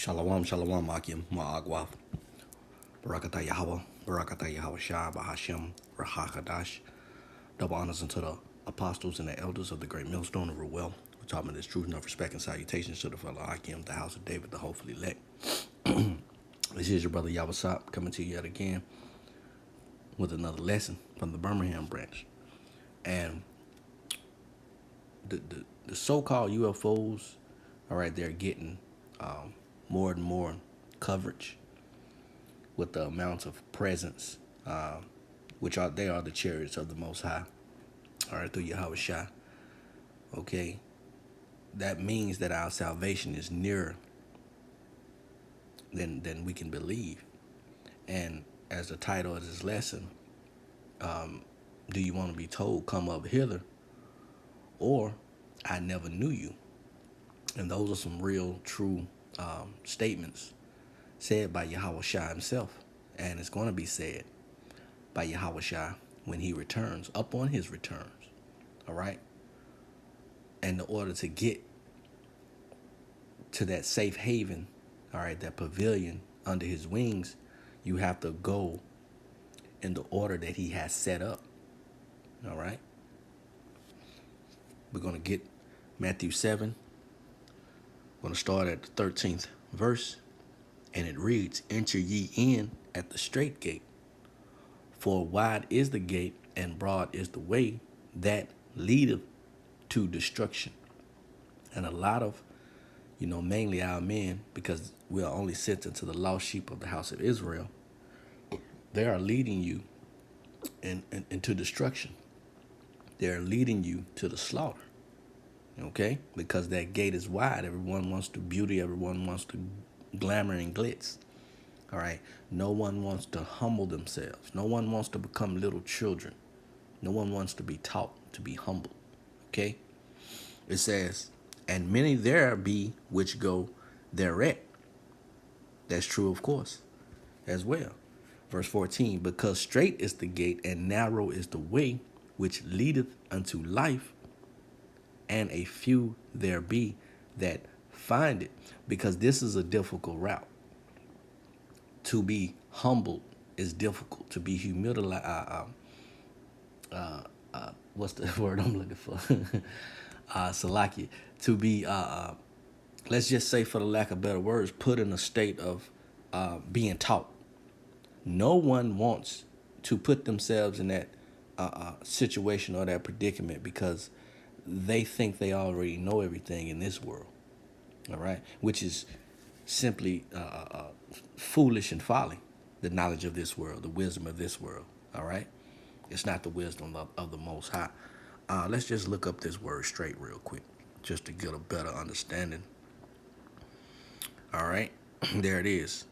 Shalom, shalom, Akim, Ma'agwath, Barakatah Yahawah, Barakatah YAHAWASHI, Bahashim, QADASH. Double honors unto the apostles and the elders of the great millstone of Ruel. We're talking about this truth, enough respect, and salutations to the fellow Akim, the house of David, the hopefully elect. This is your brother YAHAWASHI coming to you yet again with another lesson from the Birmingham branch. And the so-called UFOs, all right, they're getting more and more coverage with the amounts of presence, they are the chariots of the Most High, all right, through YAHAWASHI. Okay, that means that our salvation is nearer than we can believe. And as the title of this lesson, do you want to be told, come up hither, or I never knew you? And those are some real, true statements said by YAHAWASHI himself. And it's going to be said by YAHAWASHI when he returns, up on his returns. All right? And in order to get to that safe haven, all right, that pavilion under his wings, you have to go in the order that he has set up. All right? We're going to get Matthew 7. We're going to start at the 13th verse. And it reads, enter ye in at the strait gate. For wide is the gate, and broad is the way that leadeth to destruction. And a lot of, mainly our men, because we are only sent into the lost sheep of the house of Israel, they are leading you into destruction. They're leading you to the slaughter. Okay? Because that gate is wide. Everyone wants to beauty. Everyone wants to glamour and glitz. All right? No one wants to humble themselves. No one wants to become little children. No one wants to be taught to be humble. Okay? It says, and many there be which go thereat. That's true, of course, as well. Verse 14, because strait is the gate and narrow is the way which leadeth unto life, and a few there be that find it. Because this is a difficult route. To be humbled is difficult. To be humiliated, what's the word I'm looking for? Salakia. To be, let's just say, for the lack of better words, put in a state of being taught. No one wants to put themselves in that situation or that predicament because they think they already know everything in this world. All right, which is simply foolish and folly, the knowledge of this world, the wisdom of this world. All right, it's not the wisdom of the Most High. Let's just look up this word straight real quick, just to get a better understanding. All right, there it is.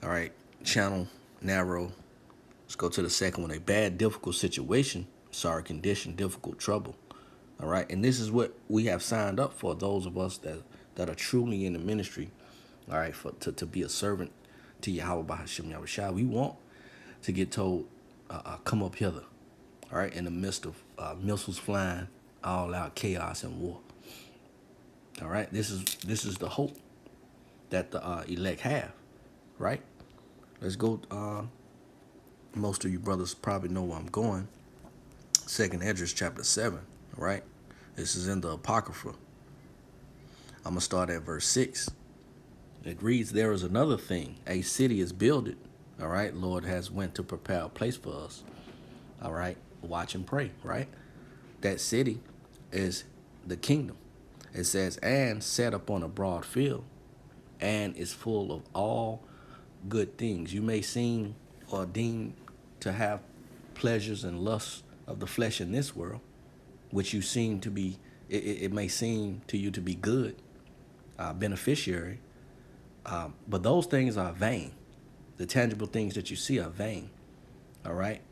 All right, channel, narrow. Let's go to the second one. A bad, difficult situation, sorry condition, difficult trouble. All right, and this is what we have signed up for, those of us that are truly in the ministry, all right, to be a servant to Yahweh Bahashim Yahushua. We want to get told, come up hither, all right, in the midst of missiles flying, all out chaos and war. All right, this is the hope that the elect have, right? Let's go. Most of you brothers probably know where I'm going. 2nd Esdras chapter 7, all right? This is in the Apocrypha. I'm going to start at verse 6. It reads, there is another thing. A city is builded. All right. Lord has went to prepare a place for us. All right. Watch and pray. Right. That city is the kingdom. It says, and set upon a broad field, and is full of all good things. You may seem or deem to have pleasures and lusts of the flesh in this world, which you seem to be, it may seem to you to be good, beneficiary, but those things are vain. The tangible things that you see are vain. All right.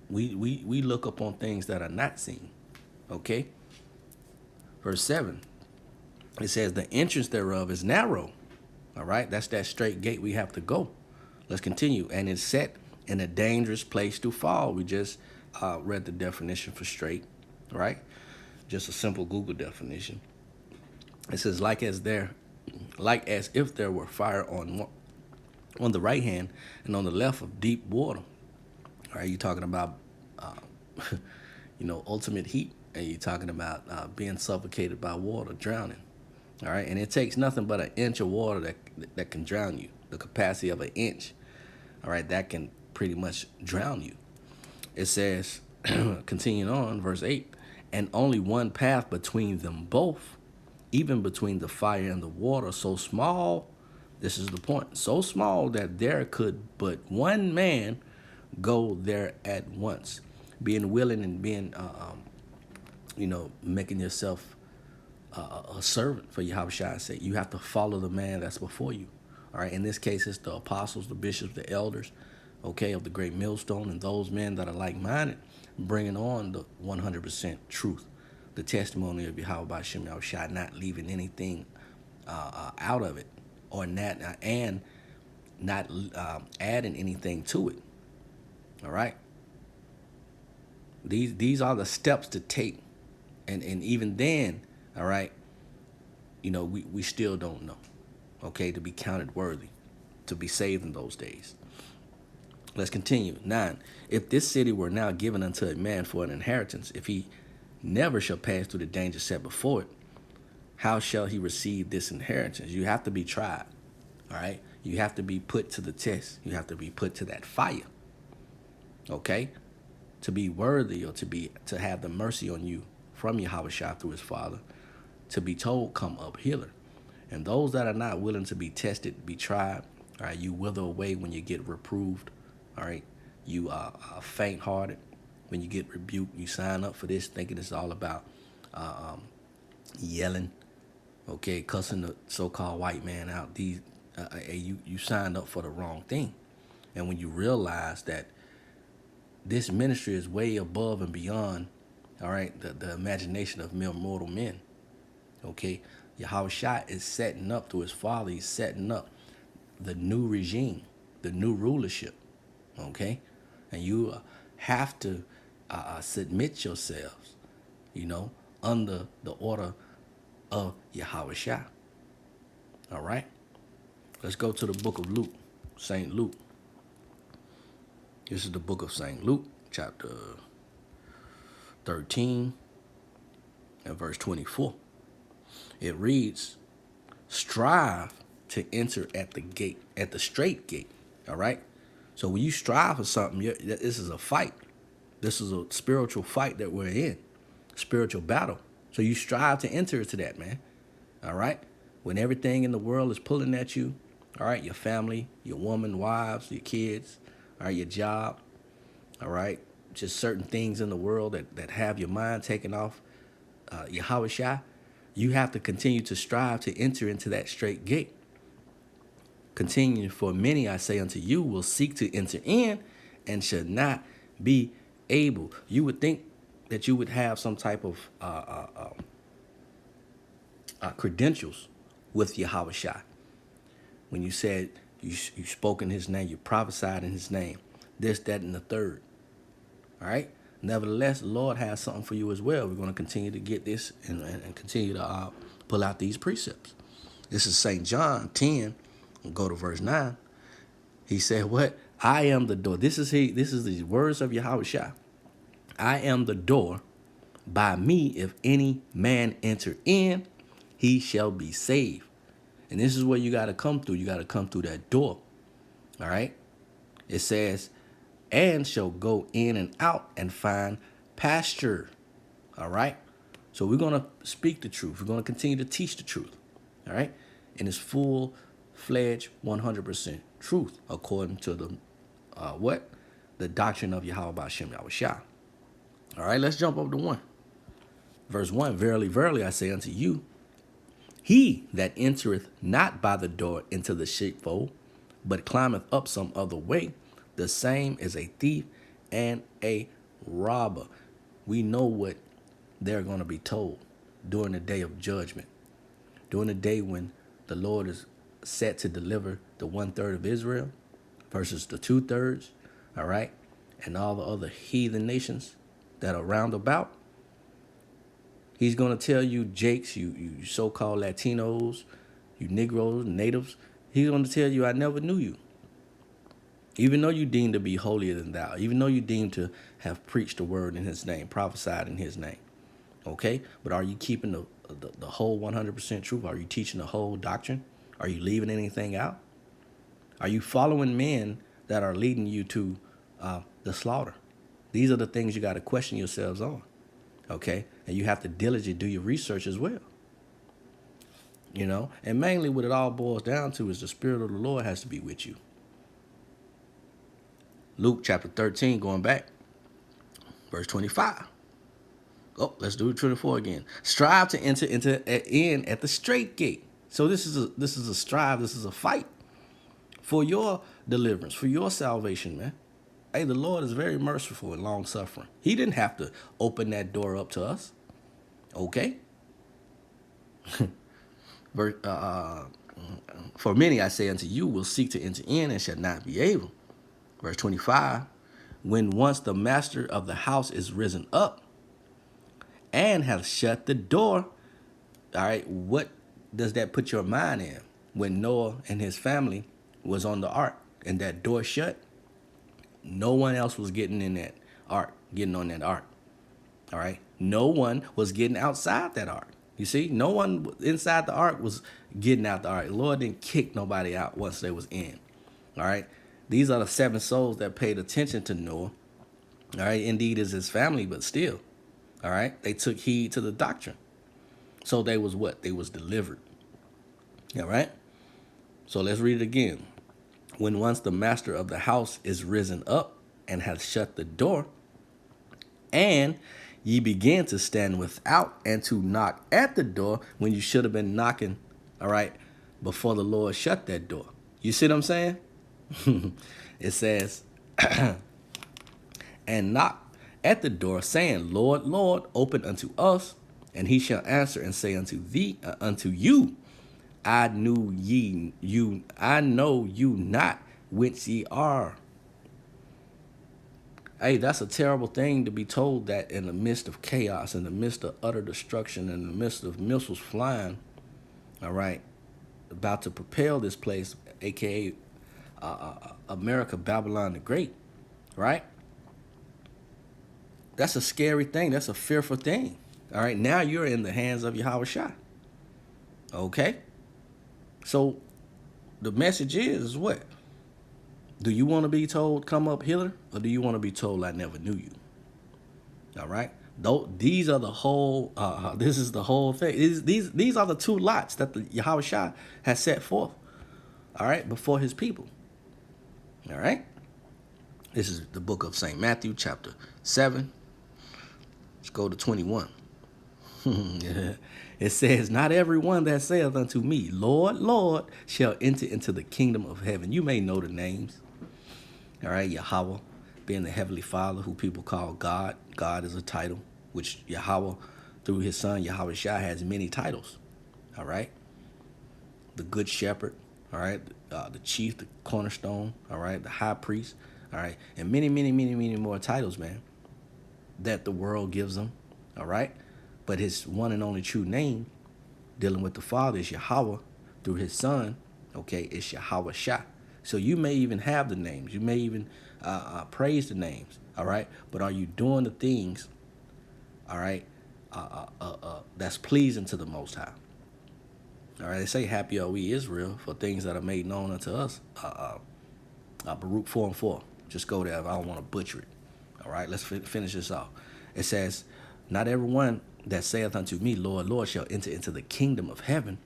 We look upon things that are not seen. Okay. Verse 7. It says the entrance thereof is narrow. All right. That's that straight gate we have to go. Let's continue. And it's set in a dangerous place to fall. We just read the definition for straight. Right. Just a simple Google definition. It says, like as there like as if there were fire on the right hand and on the left of deep water. All right, you're talking about, uh, ultimate heat, and you're talking about being suffocated by water, drowning. All right, and it takes nothing but an inch of water that can drown you. The capacity of an inch, all right, that can pretty much drown you. It says, continuing on, verse 8, and only one path between them both, even between the fire and the water, so small, this is the point, so small that there could but one man go there at once. Being willing and being, making yourself a servant for YAHAWASHI's sake. You have to follow the man that's before you. All right. In this case, it's the apostles, the bishops, the elders, okay, of the great millstone, and those men that are like-minded, bringing on the 100% truth, the testimony of YAHAWASHI, not leaving anything out of it, or not adding anything to it. All right. These are the steps to take, and even then, all right, we still don't know, okay, to be counted worthy, to be saved in those days. Let's continue. 9. If this city were now given unto a man for an inheritance, if he never shall pass through the danger set before it, how shall he receive this inheritance? You have to be tried, all right? You have to be put to the test. You have to be put to that fire, okay, to be worthy, or to have the mercy on you from YAHAWASHI through his Father, to be told, come up hither. And those that are not willing to be tested, be tried, all right, you wither away when you get reproved, all right? You are faint-hearted when you get rebuked. You sign up for this thinking it's all about yelling, okay, cussing the so-called white man out. You signed up for the wrong thing. And when you realize that this ministry is way above and beyond, all right, the imagination of mere mortal men, okay, YAHAWASHI is setting up through his Father. He's setting up the new regime, the new rulership, okay? And you have to submit yourselves, under the order of YAHAWASHI. All right? Let's go to the book of Luke, St. Luke. This is the book of St. Luke, chapter 13 and verse 24. It reads, strive to enter at the gate, at the straight gate. All right? So when you strive for something, this is a fight. This is a spiritual fight that we're in, spiritual battle. So you strive to enter into that, man. All right? When everything in the world is pulling at you, all right, your family, your woman, wives, your kids, all right, your job, all right, just certain things in the world that have your mind taken off YAHAWASHI, you have to continue to strive to enter into that straight gate. Continue, for many, I say unto you, will seek to enter in and shall not be able. You would think that you would have some type of credentials with YAHAWASHI. When you said you spoke in his name, you prophesied in his name, this, that, and the third. All right? Nevertheless, the Lord has something for you as well. We're going to continue to get this and continue to pull out these precepts. This is St. John 10. We'll go to verse 9. He said, what? I am the door. This is the words of YAHAWASHI. I am the door. By me, if any man enter in, he shall be saved. And this is where you got to come through. You got to come through that door. All right? It says, and shall go in and out and find pasture. All right? So we're going to speak the truth. We're going to continue to teach the truth. All right? And it's full-fledged 100% truth according to the the doctrine of YAHAWASHI. All right, let's jump up to 1. Verse 1, verily, verily, I say unto you, he that entereth not by the door into the sheepfold, but climbeth up some other way, the same is a thief and a robber. We know what they're going to be told during the day of judgment, during the day when the Lord is set to deliver the 1/3 of Israel versus the 2/3, all right, and all the other heathen nations that are round about. He's going to tell you, Jakes, you so-called Latinos, you Negroes, natives, he's going to tell you, I never knew you. Even though you deemed to be holier than thou, even though you deemed to have preached the word in his name, prophesied in his name. Okay? But are you keeping the whole 100% truth? Are you teaching the whole doctrine? Are you leaving anything out? Are you following men that are leading you to the slaughter? These are the things you got to question yourselves on. Okay? And you have to diligently do your research as well. You know? And mainly what it all boils down to is the Spirit of the Lord has to be with you. Luke chapter 13, going back, verse 25. Oh, let's do 24 again. Strive to enter in at the straight gate. So this is a strive. This is a fight for your deliverance, for your salvation, man. Hey, the Lord is very merciful and long suffering. He didn't have to open that door up to us. Okay. For many, I say unto you, will seek to enter in and shall not be able. Verse 25, when once the master of the house is risen up and have shut the door, all right, what does that put your mind in? When Noah and his family was on the ark and that door shut, no one else was getting in that ark, getting on that ark, all right? No one was getting outside that ark. You see, no one inside the ark was getting out the ark. The Lord didn't kick nobody out once they was in, all right? These are the 7 souls that paid attention to Noah. All right, indeed is his family, but still, all right, they took heed to the doctrine. So they was what? They was delivered. All right? So let's read it again. When once the master of the house is risen up and hath shut the door, and ye begin to stand without and to knock at the door when you should have been knocking, all right, before the Lord shut that door. You see what I'm saying? It says, and knock at the door, saying, Lord, Lord, open unto us. And he shall answer and say unto you, I know you not whence ye are. Hey, that's a terrible thing to be told that in the midst of chaos, in the midst of utter destruction, in the midst of missiles flying, all right, about to propel this place, aka America, Babylon the Great, right? That's a scary thing. That's a fearful thing. All right, now you're in the hands of YAHAWASHI. Okay? So the message is what? Do you want to be told, come up hither? Or do you want to be told, I never knew you? All right? These are the whole, this is the whole thing. These are the 2 lots that the YAHAWASHI has set forth, all right, before his people. All right? This is the book of St. Matthew, chapter 7. Let's go to 21. It says, not everyone that saith unto me, Lord, Lord, shall enter into the kingdom of heaven. You may know the names. All right, YAHAWAH, being the heavenly Father, who people call God. God is a title, which YAHAWAH, through his son, YAHAWASHI, has many titles. All right? The good shepherd, all right? The chief, the cornerstone, all right? The high priest, all right? And many, many, many, many more titles, man, that the world gives him, all right? But his one and only true name, dealing with the Father, is YAHAWAH. Through his son, okay, is YAHAWASHI. So you may even have the names. You may even praise the names, all right? But are you doing the things, all right, that's pleasing to the Most High? All right, they say, happy are we Israel for things that are made known unto us. Barak 4:4. Just go there. I don't want to butcher it. All right, let's finish this off. It says, not everyone that saith unto me, Lord, Lord, shall enter into the kingdom of heaven,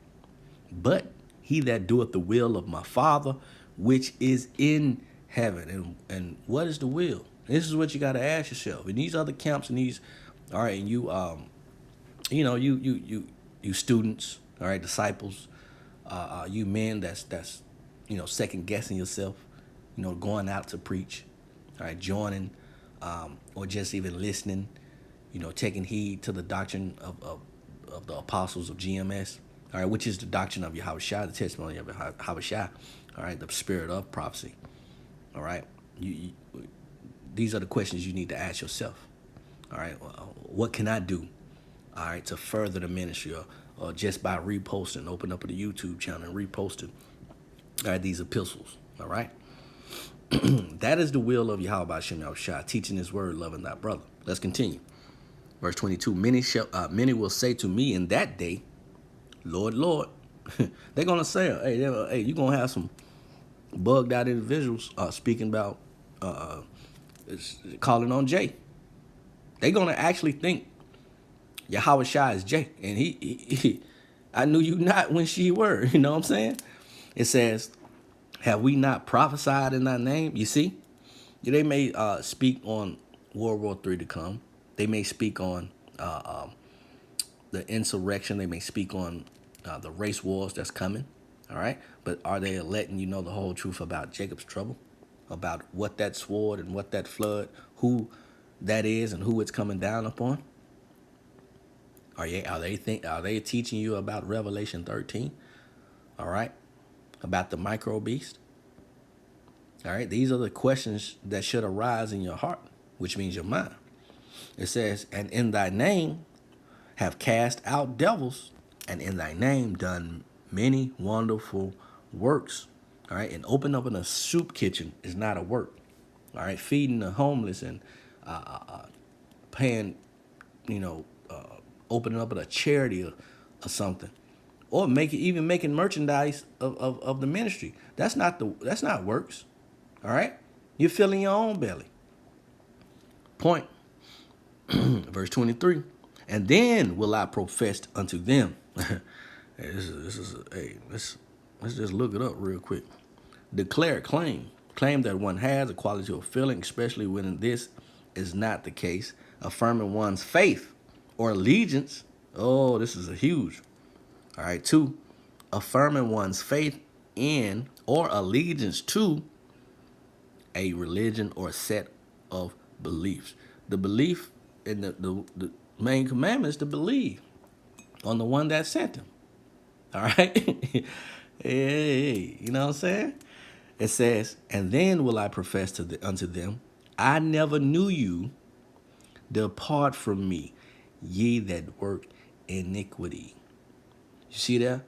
but he that doeth the will of my Father, which is in heaven. And what is the will? This is what you got to ask yourself. In these other camps and these, all right, and you, you students, all right, disciples, you men that's second guessing yourself, going out to preach, all right, joining, or just even listening, taking heed to the doctrine of the apostles of GMS, all right, which is the doctrine of YAHAWASHI, the testimony of YAHAWASHI, all right, the spirit of prophecy, all right. These are the questions you need to ask yourself, all right. What can I do, all right, to further the ministry? or just by reposting. Open up the YouTube channel and reposting these epistles. All right. That is the will of Yahweh Shem Yahushua, teaching his word, loving thy brother. Let's continue. Verse 22, many will say to me in that day, Lord, Lord. They're going to say, hey, you're going to have some bugged out individuals speaking about calling on Jay. They're going to actually think YAHAWASHI is Jay. And he I knew you not when she were. You know what I'm saying? It says, have we not prophesied in thy name? You see? They may speak on World War III to come. They may speak on the insurrection. They may speak on the race wars that's coming. All right? But are they letting you know the whole truth about Jacob's trouble? About what that sword and what that flood, who that is and who it's coming down upon? Are they teaching you about Revelation 13? All right? About the micro beast? All right, these are the questions that should arise in your heart, which means your mind. It says, and in thy name have cast out devils, and in thy name done many wonderful works. All right, and open up in a soup kitchen is not a work. All right, feeding the homeless and paying, opening up a charity or something, or even making merchandise of the ministry. That's not works. All right? You're filling your own belly. Point. Verse 23. And then will I profess unto them. Let's just look it up real quick. Declare, claim that one has a quality of feeling, especially when this is not the case. Affirming one's faith or allegiance. Oh, this is a huge. All right. 2, affirming one's faith in or allegiance to a religion or set of beliefs. The belief in the main commandment is to believe on the one that sent him. All right? Hey, you know what I'm saying? It says, and then will I profess unto them, I never knew you. Depart from me, ye that work iniquity. You see that?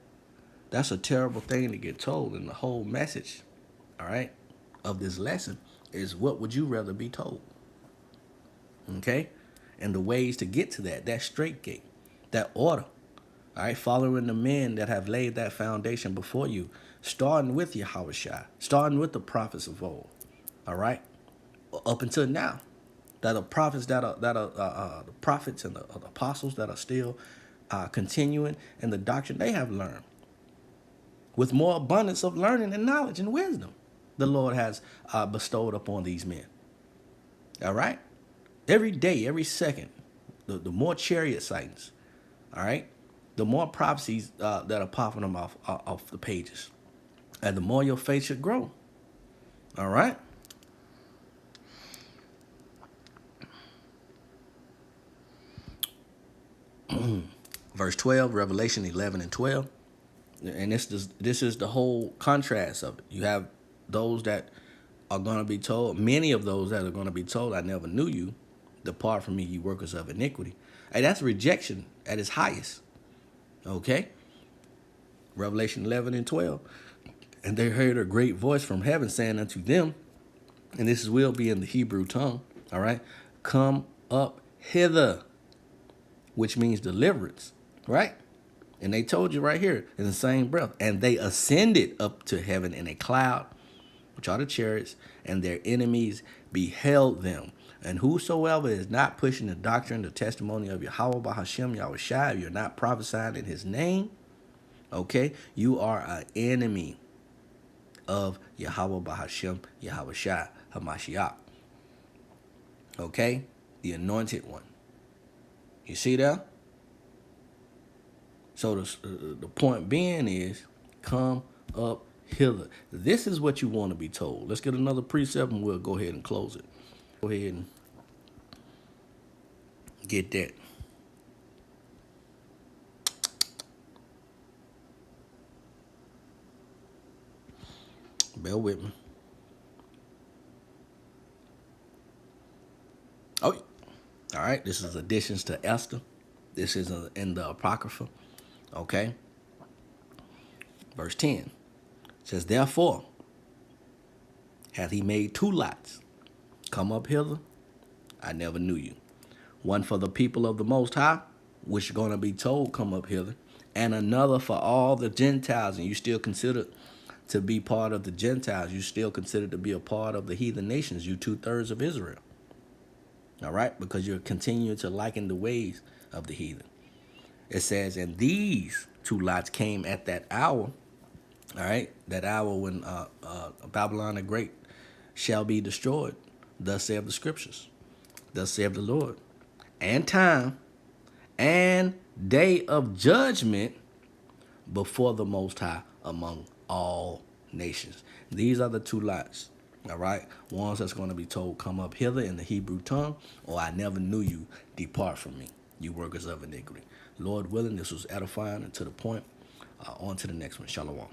That's a terrible thing to get told in the whole message. All right? Of this lesson is, what would you rather be told? Okay? And the ways to get to that straight gate, that order. All right? Following the men that have laid that foundation before you, starting with YAHAWASHI, starting with the prophets of old. All right? Up until now. That are prophets the prophets and the apostles that are still continuing in the doctrine they have learned. With more abundance of learning and knowledge and wisdom the Lord has bestowed upon these men. All right? Every day, every second, the more chariot sightings, all right? The more prophecies that are popping them off the pages. And the more your faith should grow. All right? Verse 12, Revelation 11 and 12. And this is the whole contrast of it. You have those that are going to be told, many of those that are going to be told, I never knew you. Depart from me, you workers of iniquity. Hey, that's rejection at its highest. Okay? Revelation 11 and 12. And they heard a great voice from heaven saying unto them, and this will be in the Hebrew tongue, all right? Come up hither, which means deliverance, right? And they told you right here in the same breath. And they ascended up to heaven in a cloud, which are the chariots, and their enemies beheld them. And whosoever is not pushing the doctrine, the testimony of Yahawah Bahashem Yahushua, you're not prophesying in his name, okay, you are an enemy of Yahawah Bahashem Yahushua Hamashiach. Okay? The anointed one. You see that? So the point being is, come up hither. This is what you want to be told. Let's get another precept and we'll go ahead and close it. Go ahead and get that. Bear with me. Oh, all right. This is additions to Esther. This is in the Apocrypha. Okay? Verse 10 says, therefore hath he made two lots. Come up hither, I never knew you. One for the people of the Most High, which are going to be told, come up hither, and another for all the Gentiles. And you still consider to be part of the Gentiles. You still consider to be a part of the heathen nations. You 2/3 of Israel. All right? Because you're continuing to liken the ways of the heathen. It says, and these two lots came at that hour. All right? That hour when Babylon the Great shall be destroyed. Thus saith the scriptures. Thus saith the Lord. And time and day of judgment before the Most High among all nations. These are the two lots. All right? Ones that's going to be told, come up hither in the Hebrew tongue, or I never knew you, depart from me, you workers of iniquity. Lord willing, this was edifying and to the point. On to the next one. Shalom.